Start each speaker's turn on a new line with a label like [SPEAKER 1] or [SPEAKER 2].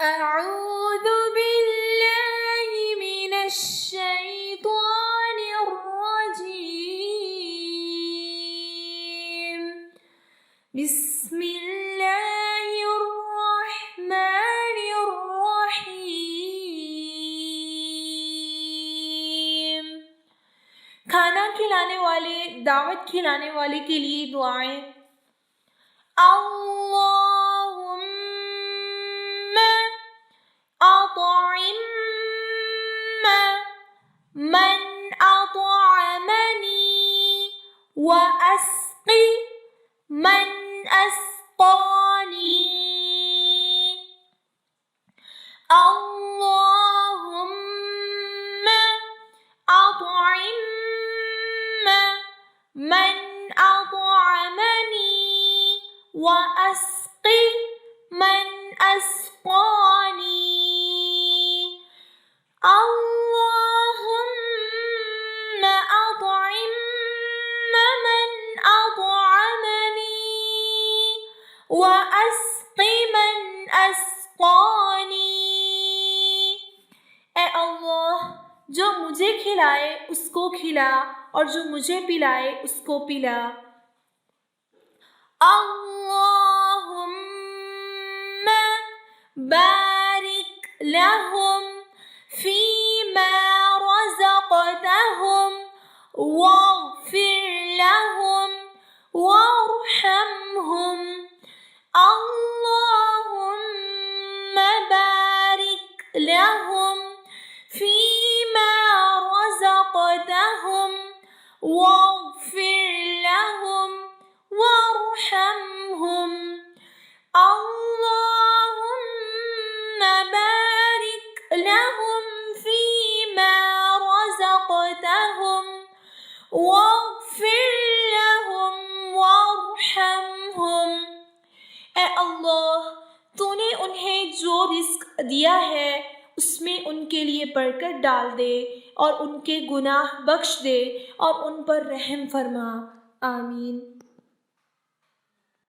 [SPEAKER 1] أعوذ بالله من الشيطان الرجيم. بسم الله الرحمن الرحيم। खाना खिलाने वाले, दावत खिलाने वाले के लिए दुआएं। अल्लाहुम्मा अत'इम मन अत'अमनी व अस्क़ि मन अस्क़ानी। अल्लाहुम्मा अत'इम मन अत'अमनी व अस्क़ि मन अस्क़ानी। अल्लाहुम्मा अत'इम मन अत'अमनी व अस्क़ि मन अस्क़ानी। ए अल्लाह, जो मुझे खिलाए उसको खिला और जो मुझे पिलाए उसको पिला। अल्लाहुम्मा बारिक लहुम फ़ीमा रज़क़तहुम वग़फ़िर लहुम वरहमहुम। अल्लाहुम्मा बारिक लहुम फ़ीमा रज़क़तहुम वग़फ़िर लहुम वरहमहुम। अल्लाहुम्मा बारिक लहुम फ़ीमा रज़क़तहुम वग़फ़िर लहुम वरहमहुम। ए अल्लाह, तूने उन्हें जो रिज़्क़ दिया है उसमें उनके लिए बरकत डाल दे और उनके गुनाह बख्श दे और उन पर रहम फरमा। आमीन।